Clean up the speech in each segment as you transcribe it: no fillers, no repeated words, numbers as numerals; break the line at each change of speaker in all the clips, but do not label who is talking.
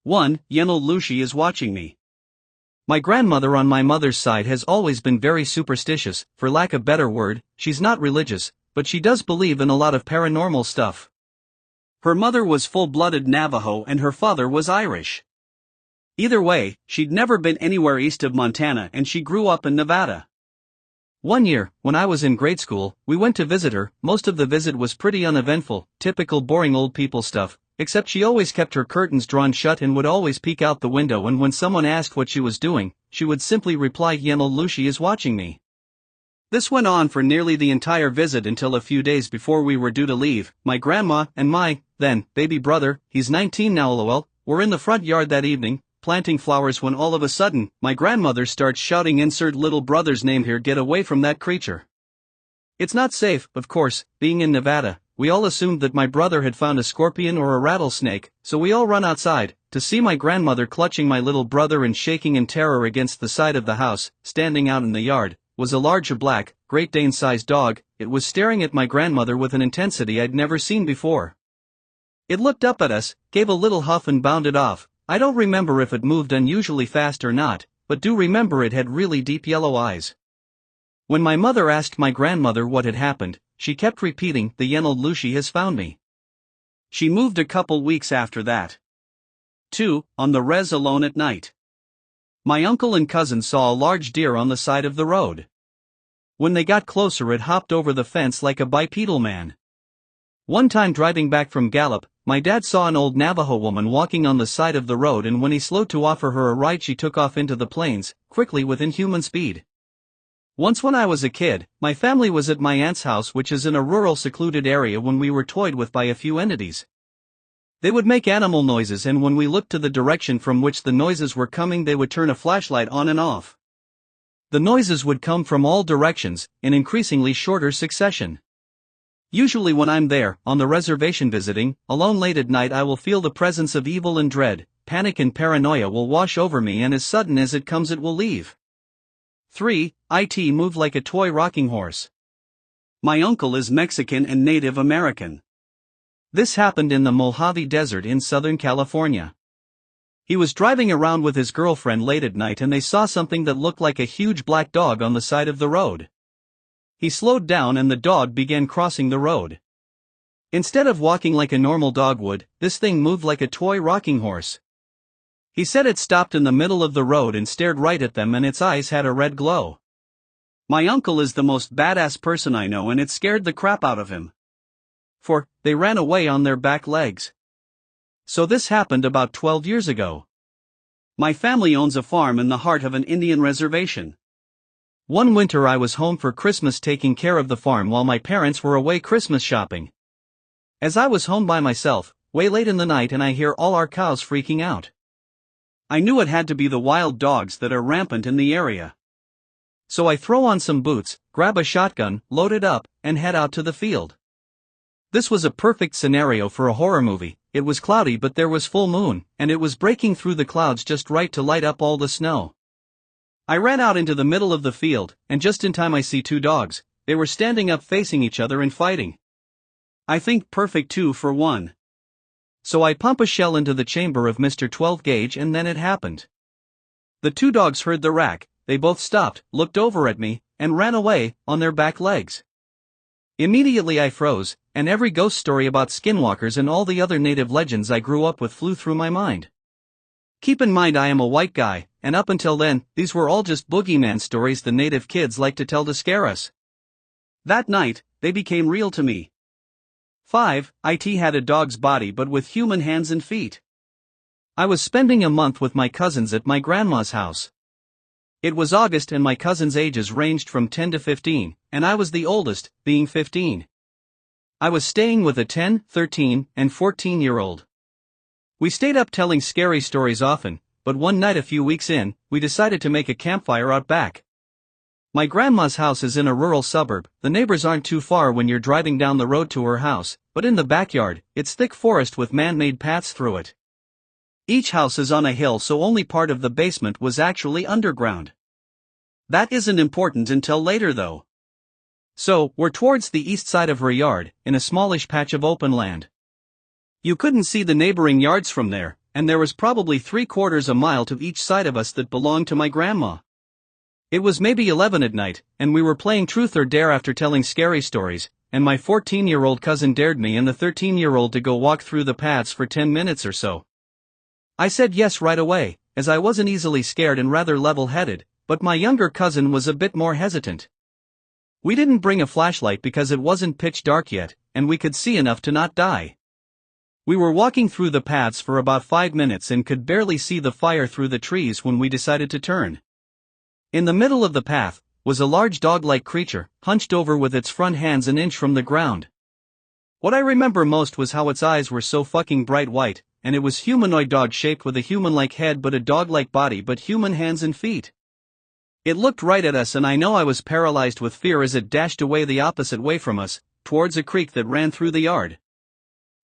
1. Yenal Lucy is watching me. My grandmother on my mother's side has always been very superstitious, for lack of better word. She's not religious, but she does believe in a lot of paranormal stuff. Her mother was full-blooded Navajo and her father was Irish. Either way, she'd never been anywhere east of Montana and she grew up in Nevada. One year, when I was in grade school, we went to visit her. Most of the visit was pretty uneventful, typical boring old people stuff, except she always kept her curtains drawn shut and would always peek out the window, and when someone asked what she was doing, she would simply reply, "Yenal Lucy is watching me." This went on for nearly the entire visit until a few days before we were due to leave. My grandma and my, then, baby brother, he's 19 now lol, were in the front yard that evening, planting flowers, when all of a sudden, my grandmother starts shouting, "Insert little brother's name here, get away from that creature." It's not safe, of course, being in Nevada. We all assumed that my brother had found a scorpion or a rattlesnake, so we all run outside, to see my grandmother clutching my little brother and shaking in terror against the side of the house. Standing out in the yard was a large black, Great Dane-sized dog. It was staring at my grandmother with an intensity I'd never seen before. It looked up at us, gave a little huff and bounded off. I don't remember if it moved unusually fast or not, but do remember it had really deep yellow eyes. When my mother asked my grandmother what had happened, she kept repeating, "The Yenal Lucy has found me." She moved a couple weeks after that. 2. On the res alone at night. My uncle and cousin saw a large deer on the side of the road. When they got closer, it hopped over the fence like a bipedal man. One time driving back from Gallup, my dad saw an old Navajo woman walking on the side of the road, and when he slowed to offer her a ride, she took off into the plains, quickly with inhuman speed. Once when I was a kid, my family was at my aunt's house, which is in a rural secluded area, when we were toyed with by a few entities. They would make animal noises, and when we looked to the direction from which the noises were coming, they would turn a flashlight on and off. The noises would come from all directions, in increasingly shorter succession. Usually when I'm there, on the reservation visiting, alone late at night, I will feel the presence of evil and dread. Panic and paranoia will wash over me, and as sudden as it comes it will leave. 3. It moved like a toy rocking horse. My uncle is Mexican and Native American. This happened in the Mojave Desert in Southern California. He was driving around with his girlfriend late at night and they saw something that looked like a huge black dog on the side of the road. He slowed down and the dog began crossing the road. Instead of walking like a normal dog would, this thing moved like a toy rocking horse. He said it stopped in the middle of the road and stared right at them, and its eyes had a red glow. My uncle is the most badass person I know, and it scared the crap out of him. For, they ran away on their back legs. So this happened about 12 years ago. My family owns a farm in the heart of an Indian reservation. One winter I was home for Christmas taking care of the farm while my parents were away Christmas shopping. As I was home by myself, way late in the night, and I hear all our cows freaking out. I knew it had to be the wild dogs that are rampant in the area. So I throw on some boots, grab a shotgun, load it up, and head out to the field. This was a perfect scenario for a horror movie. It was cloudy, but there was full moon, and it was breaking through the clouds just right to light up all the snow. I ran out into the middle of the field, and just in time I see two dogs. They were standing up facing each other and fighting. I think perfect 2 for 1. So I pump a shell into the chamber of Mr. 12 gauge, and then it happened. The two dogs heard the rack, they both stopped, looked over at me, and ran away, on their back legs. Immediately I froze, and every ghost story about skinwalkers and all the other native legends I grew up with flew through my mind. Keep in mind I am a white guy, and up until then, these were all just boogeyman stories the native kids like to tell to scare us. That night, they became real to me. 5. It had a dog's body but with human hands and feet. I was spending a month with my cousins at my grandma's house. It was August and my cousins' ages ranged from 10 to 15, and I was the oldest, being 15. I was staying with a 10, 13, and 14-year-old. We stayed up telling scary stories often, but one night a few weeks in, we decided to make a campfire out back. My grandma's house is in a rural suburb. The neighbors aren't too far when you're driving down the road to her house, but in the backyard, it's thick forest with man-made paths through it. Each house is on a hill, so only part of the basement was actually underground. That isn't important until later though. So, we're towards the east side of her yard, in a smallish patch of open land. You couldn't see the neighboring yards from there, and there was probably 3/4 a mile to each side of us that belonged to my grandma. It was maybe 11 at night, and we were playing truth or dare after telling scary stories, and my 14-year-old cousin dared me and the 13-year-old to go walk through the paths for 10 minutes or so. I said yes right away, as I wasn't easily scared and rather level-headed, but my younger cousin was a bit more hesitant. We didn't bring a flashlight because it wasn't pitch dark yet, and we could see enough to not die. We were walking through the paths for about 5 minutes and could barely see the fire through the trees when we decided to turn. In the middle of the path was a large dog-like creature, hunched over with its front hands an inch from the ground. What I remember most was how its eyes were so fucking bright white, and it was humanoid dog shaped with a human-like head but a dog-like body but human hands and feet. It looked right at us and I know I was paralyzed with fear as it dashed away the opposite way from us, towards a creek that ran through the yard.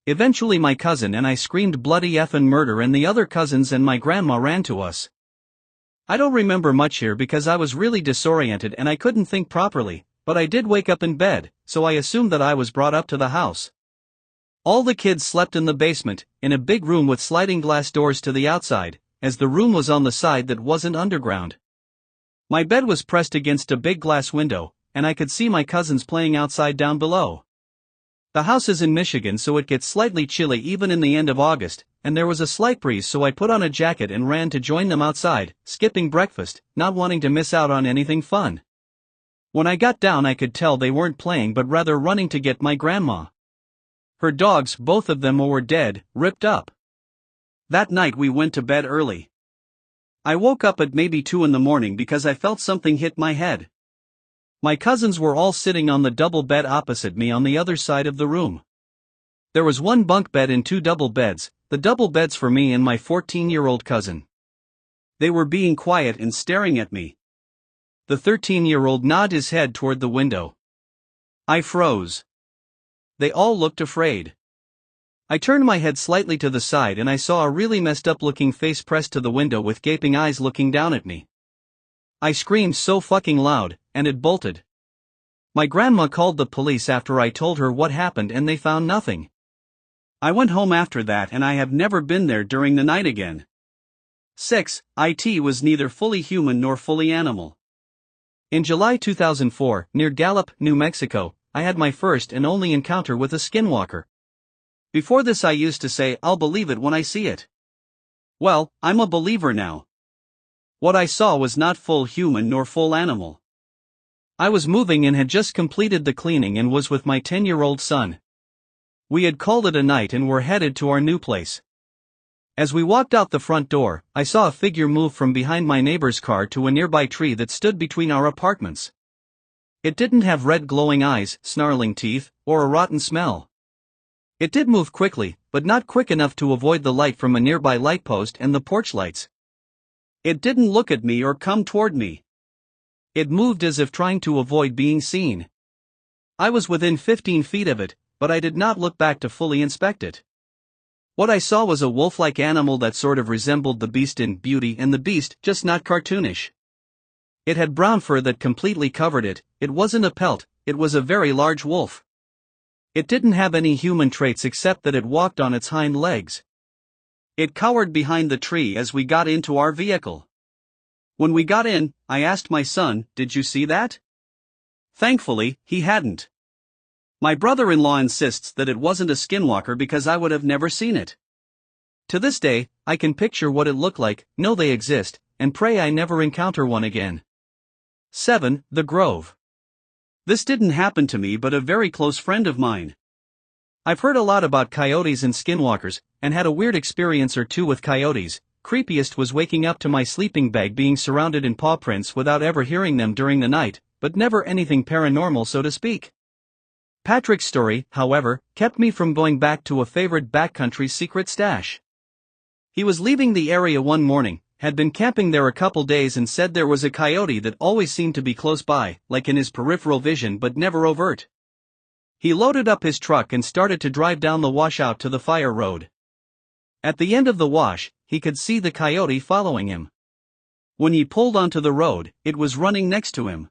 Eventually my cousin and I screamed bloody effin' murder and the other cousins and my grandma ran to us. I don't remember much here because I was really disoriented and I couldn't think properly, but I did wake up in bed, so I assumed that I was brought up to the house. All the kids slept in the basement, in a big room with sliding glass doors to the outside, as the room was on the side that wasn't underground. My bed was pressed against a big glass window, and I could see my cousins playing outside down below. The house is in Michigan so it gets slightly chilly even in the end of August, and there was a slight breeze so I put on a jacket and ran to join them outside, skipping breakfast, not wanting to miss out on anything fun. When I got down I could tell they weren't playing but rather running to get my grandma. Her dogs, both of them, were dead, ripped up. That night we went to bed early. I woke up at maybe 2 in the morning because I felt something hit my head. My cousins were all sitting on the double bed opposite me on the other side of the room. There was one bunk bed and 2 double beds, the double beds for me and my 14-year-old cousin. They were being quiet and staring at me. The 13-year-old nodded his head toward the window. I froze. They all looked afraid. I turned my head slightly to the side and I saw a really messed up looking face pressed to the window with gaping eyes looking down at me. I screamed so fucking loud, and it bolted. My grandma called the police after I told her what happened and they found nothing. I went home after that and I have never been there during the night again. 6. It was neither fully human nor fully animal. In July 2004, near Gallup, New Mexico, I had my first and only encounter with a skinwalker. Before this I used to say, I'll believe it when I see it. Well, I'm a believer now. What I saw was not full human nor full animal. I was moving and had just completed the cleaning and was with my 10-year-old son. We had called it a night and were headed to our new place. As we walked out the front door, I saw a figure move from behind my neighbor's car to a nearby tree that stood between our apartments. It didn't have red glowing eyes, snarling teeth, or a rotten smell. It did move quickly, but not quick enough to avoid the light from a nearby light post and the porch lights. It didn't look at me or come toward me. It moved as if trying to avoid being seen. I was within 15 feet of it, but I did not look back to fully inspect it. What I saw was a wolf-like animal that sort of resembled the beast in Beauty and the Beast, just not cartoonish. It had brown fur that completely covered it. It wasn't a pelt, it was a very large wolf. It didn't have any human traits except that it walked on its hind legs. It cowered behind the tree as we got into our vehicle. When we got in, I asked my son, "Did you see that?" Thankfully, he hadn't. My brother-in-law insists that it wasn't a skinwalker because I would have never seen it. To this day, I can picture what it looked like, know they exist, and pray I never encounter one again. 7. The Grove. This didn't happen to me but a very close friend of mine. I've heard a lot about coyotes and skinwalkers, and had a weird experience or two with coyotes. Creepiest was waking up to my sleeping bag being surrounded in paw prints without ever hearing them during the night, but never anything paranormal so to speak. Patrick's story, however, kept me from going back to a favorite backcountry secret stash. He was leaving the area one morning, had been camping there a couple days and said there was a coyote that always seemed to be close by, like in his peripheral vision but never overt. He loaded up his truck and started to drive down the washout to the fire road. At the end of the wash, he could see the coyote following him. When he pulled onto the road, it was running next to him.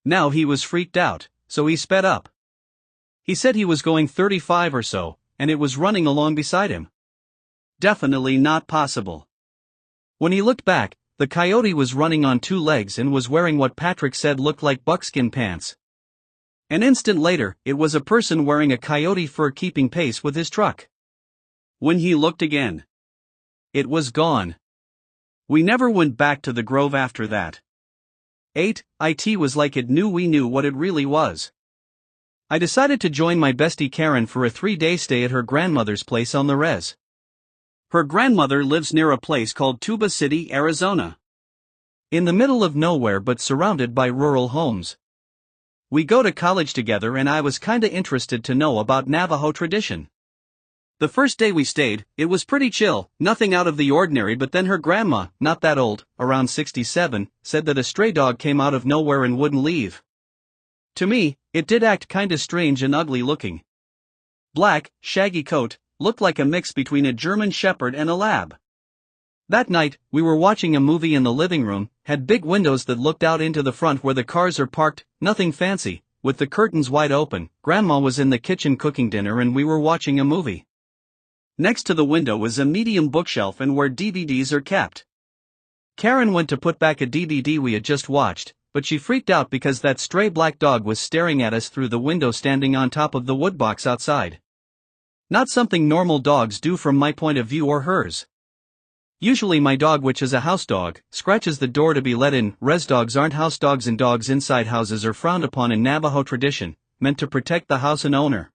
Now he was freaked out, so he sped up. He said he was going 35 or so, and it was running along beside him. definitely not possible. When he looked back, the coyote was running on 2 legs and was wearing what Patrick said looked like buckskin pants. An instant later, it was a person wearing a coyote fur keeping pace with his truck. When he looked again, it was gone. We never went back to the grove after that. 8. It was like it knew we knew what it really was. I decided to join my bestie Karen for a 3-day stay at her grandmother's place on the res. Her grandmother lives near a place called Tuba City, Arizona. In the middle of nowhere but surrounded by rural homes. We go to college together and I was kinda interested to know about Navajo tradition. The first day we stayed, it was pretty chill, nothing out of the ordinary, but then her grandma, not that old, around 67, said that a stray dog came out of nowhere and wouldn't leave. To me, it did act kinda strange and ugly looking. Black, shaggy coat, looked like a mix between a German Shepherd and a Lab. That night, we were watching a movie in the living room, had big windows that looked out into the front where the cars are parked, nothing fancy, with the curtains wide open. Grandma was in the kitchen cooking dinner and we were watching a movie. Next to the window was a medium bookshelf and where DVDs are kept. Karen went to put back a DVD we had just watched, but she freaked out because that stray black dog was staring at us through the window standing on top of the woodbox outside. Not something normal dogs do from my point of view or hers. Usually my dog, which is a house dog, scratches the door to be let in. Res dogs aren't house dogs and dogs inside houses are frowned upon in Navajo tradition, meant to protect the house and owner.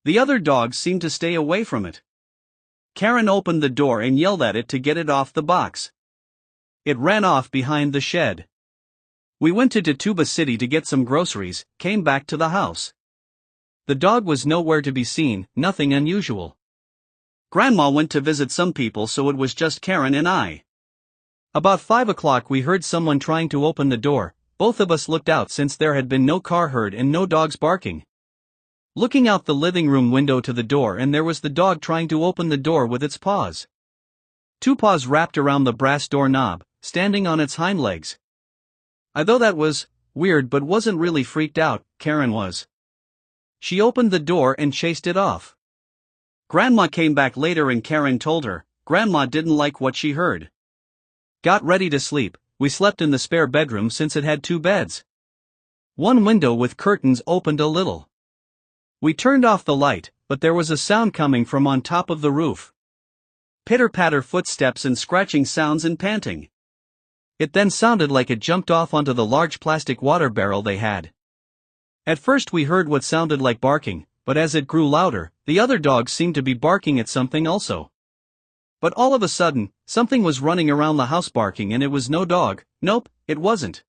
The other dogs seemed to stay away from it. Karen opened the door and yelled at it to get it off the box. It ran off behind the shed. We went to Tuba City to get some groceries, came back to the house. The dog was nowhere to be seen, nothing unusual. Grandma went to visit some people, so it was just Karen and I. About 5 o'clock we heard someone trying to open the door. Both of us looked out since there had been no car heard and no dogs barking. Looking out the living room window to the door, and there was the dog trying to open the door with its paws. 2 paws wrapped around the brass door knob, standing on its hind legs. I thought that was weird but wasn't really freaked out. Karen was. She opened the door and chased it off. Grandma came back later and Karen told her, Grandma didn't like what she heard. Got ready to sleep. We slept in the spare bedroom since it had 2 beds. One window with curtains opened a little. We turned off the light, but there was a sound coming from on top of the roof. Pitter-patter footsteps and scratching sounds and panting. It then sounded like it jumped off onto the large plastic water barrel they had. At first we heard what sounded like barking, but as it grew louder, the other dogs seemed to be barking at something also. But all of a sudden, something was running around the house barking and it was no dog. Nope, it wasn't.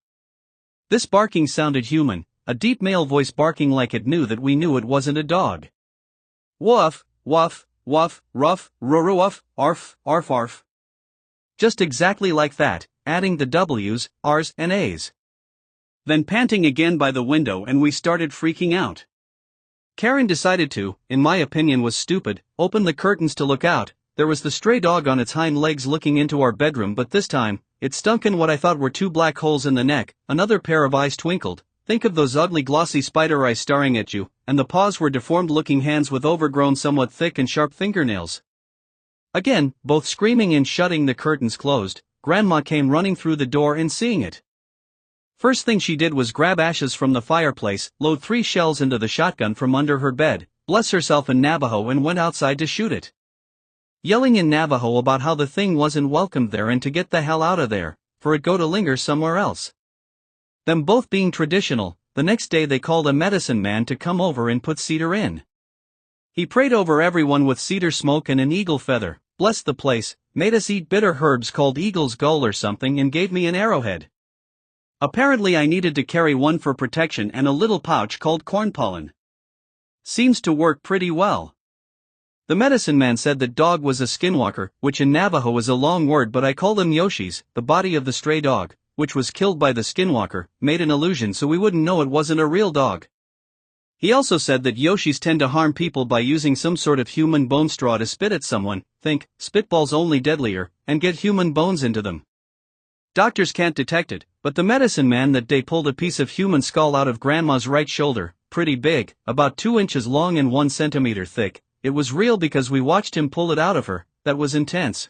This barking sounded human, a deep male voice barking like it knew that we knew it wasn't a dog. Woof, woof, woof, ruff, ruruff, arf, arf arf. Just exactly like that, adding the W's, R's and A's. Then panting again by the window and we started freaking out. Karen decided to, in my opinion was stupid, open the curtains to look out. There was the stray dog on its hind legs looking into our bedroom, but this time, it stunk in what I thought were 2 black holes in the neck. Another pair of eyes twinkled. Think of those ugly glossy spider eyes staring at you, and the paws were deformed looking hands with overgrown somewhat thick and sharp fingernails. Again, both screaming and shutting the curtains closed. Grandma came running through the door and seeing it. First thing she did was grab ashes from the fireplace, load 3 shells into the shotgun from under her bed, bless herself in Navajo and went outside to shoot it. Yelling in Navajo about how the thing wasn't welcomed there and to get the hell out of there, for it go to linger somewhere else. Them both being traditional, the next day they called a medicine man to come over and put cedar in. He prayed over everyone with cedar smoke and an eagle feather, blessed the place, made us eat bitter herbs called eagle's gull or something and gave me an arrowhead. Apparently I needed to carry one for protection and a little pouch called corn pollen. Seems to work pretty well. The medicine man said that dog was a skinwalker, which in Navajo is a long word but I call them Yoshis. The body of the stray dog, which was killed by the skinwalker, made an illusion so we wouldn't know it wasn't a real dog. He also said that Yoshis tend to harm people by using some sort of human bone straw to spit at someone, think, spitballs only deadlier, and get human bones into them. Doctors can't detect it, but the medicine man that day pulled a piece of human skull out of Grandma's right shoulder, pretty big, about 2 inches long and 1 centimeter thick. It was real because we watched him pull it out of her. That was intense.